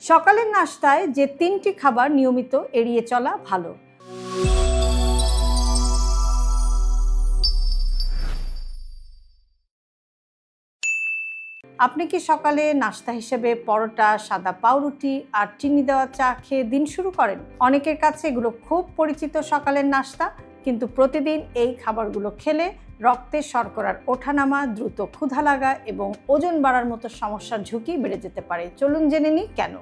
সকালের নাস্তায় যে 3টি খাবার নিয়মিত এড়িয়ে চলা ভালো। আপনি কি সকালে নাস্তা হিসেবে পরোটা, সাদা পাউরুটি আর চিনি দেওয়া চা খেয়ে দিন শুরু করেন? অনেকের কাছে এগুলো খুব পরিচিত সকালের নাস্তা, কিন্তু প্রতিদিন এই খাবারগুলো খেলে রক্তে শর্করার ওঠানামা, দ্রুত ক্ষুধা লাগা এবং ওজন বাড়ার মতো সমস্যার ঝুঁকি বেড়ে যেতে পারে। চলুন জেনে নিই কেন।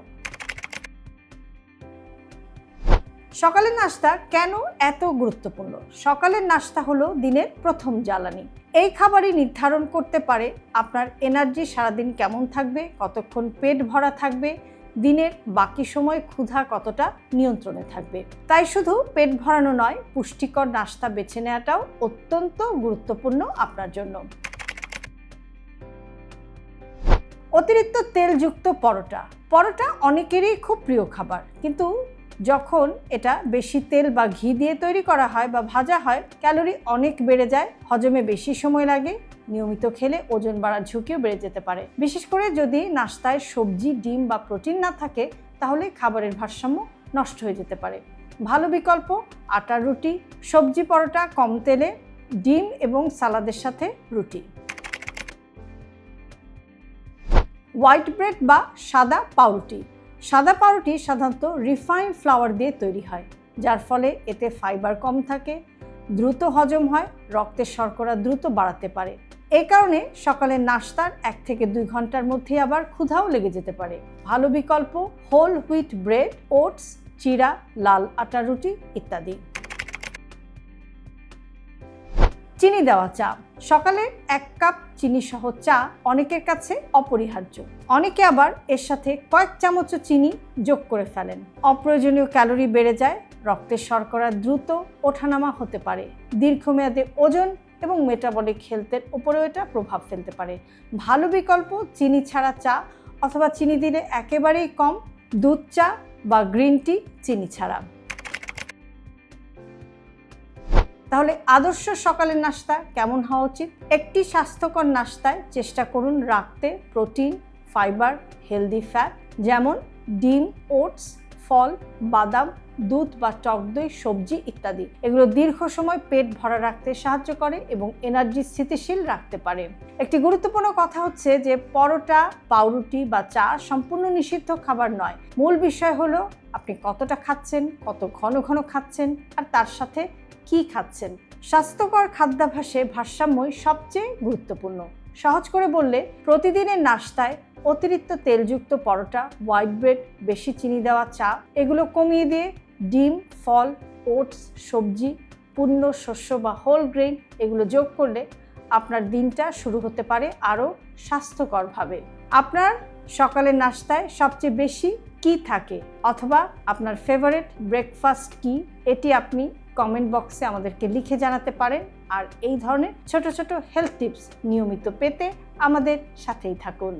সকালের নাস্তা কেন এত গুরুত্বপূর্ণ? সকালের নাস্তা হলো দিনের প্রথম জ্বালানি। এই খাবারই নির্ধারণ করতে পারে আপনার এনার্জি সারাদিন কেমন থাকবে, কতক্ষণ পেট ভরা থাকবে, দিনের বাকি সময় ক্ষুধা কতটা নিয়ন্ত্রণে থাকবে। তাই শুধু পেট ভরানো নয়, পুষ্টিকর নাস্তা বেছে নেওয়াটাও অত্যন্ত গুরুত্বপূর্ণ আপনার জন্য। অতিরিক্ত তেলযুক্ত পরোটা। পরোটা অনেকেরই খুব প্রিয় খাবার, কিন্তু যখন এটা বেশি তেল বা ঘি দিয়ে তৈরি করা হয় বা ভাজা হয়, ক্যালোরি অনেক বেড়ে যায়, হজমে বেশি সময় লাগে, নিয়মিত খেলে ওজন বাড়ার ঝুঁকিও বেড়ে যেতে পারে। বিশেষ করে যদি নাস্তায় সবজি, ডিম বা প্রোটিন না থাকে, তাহলে খাবারের ভারসাম্য নষ্ট হয়ে যেতে পারে। ভালো বিকল্প আটার রুটি, সবজি পরোটা কম তেলে, ডিম এবং সালাদের সাথে রুটি। হোয়াইট ব্রেড বা সাদা পাউরুটি। সাদা পাউরুটি সাধারণত রিফাইন্ড ফ্লাওয়ার দিয়ে তৈরি হয়, যার ফলে এতে ফাইবার কম থাকে, দ্রুত হজম হয়, রক্তের শর্করা দ্রুত বাড়াতে পারে। এই কারণে সকালের নাস্তার 1 থেকে 2 ঘন্টার মধ্যে আবার ক্ষুধাও লেগে যেতে পারে। ভালো বিকল্প হোল হুইট ব্রেড, ওটস, চিরা, লাল আটার রুটি ইত্যাদি। চিনি দেওয়া চা। সকালে 1 কাপ চিনি সহ চা অনেকের কাছে অপরিহার্য। অনেকে আবার এর সাথে কয়েক চামচ চিনি যোগ করে ফেলেন। অপ্রয়োজনীয় ক্যালোরি বেড়ে যায়, রক্তের শর্করা দ্রুত ওঠানামা হতে পারে, দীর্ঘমেয়াদে ওজন এবং মেটাবলিক হেলথের উপরেও এটা প্রভাব ফেলতে পারে। ভালো বিকল্প চিনি ছাড়া চা, অথবা চিনি দিলে একেবারেই কম, দুধ চা বা গ্রিন টি চিনি ছাড়া। তাহলে আদর্শ সকালের নাস্তা কেমন হওয়া উচিত? একটি স্বাস্থ্যকর নাস্তায় চেষ্টা করুন রাখতে প্রোটিন, ফাইবার, হেলদি ফ্যাট, যেমন ডিম, ওটস, ফল, বাদাম, দুধ বা টক দই, সবজি ইত্যাদি। এগুলো দীর্ঘ সময় পেট ভরা রাখতে সাহায্য করে এবং এনার্জি স্থিতিশীল রাখতে পারে। একটি গুরুত্বপূর্ণ কথা হচ্ছে যে পরোটা, পাউরুটি বা চা সম্পূর্ণ নিষিদ্ধ খাবার নয়। মূল বিষয় হলো আপনি কতটা খাচ্ছেন, কত ঘন ঘন খাচ্ছেন, আর তার সাথে কি খাচ্ছেন। স্বাস্থ্যকর খাদ্যাভ্যাসে ভারসাম্যই সবচেয়ে গুরুত্বপূর্ণ। সহজ করে বললে, প্রতিদিনের নাস্তায় অতিরিক্ত তেলযুক্ত পরোটা, হোয়াইট ব্রেড, বেশি চিনি দেওয়া চা এগুলো কমিয়ে দিয়ে ডিম, ফল, ওটস, সবজি, পূর্ণ শস্য বা হোল গ্রেইন এগুলো যোগ করলে আপনার দিনটা শুরু হতে পারে আরও স্বাস্থ্যকরভাবে। আপনার সকালের নাস্তায় সবচেয়ে বেশি কি থাকে, অথবা আপনার ফেভারিট ব্রেকফাস্ট কি, এটি আপনি কমেন্ট বক্সে আমাদেরকে লিখে জানাতে পারেন। আর এই ধরনের ছোট ছোট হেলথ টিপস নিয়মিত পেতে আমাদের সাথেই থাকুন।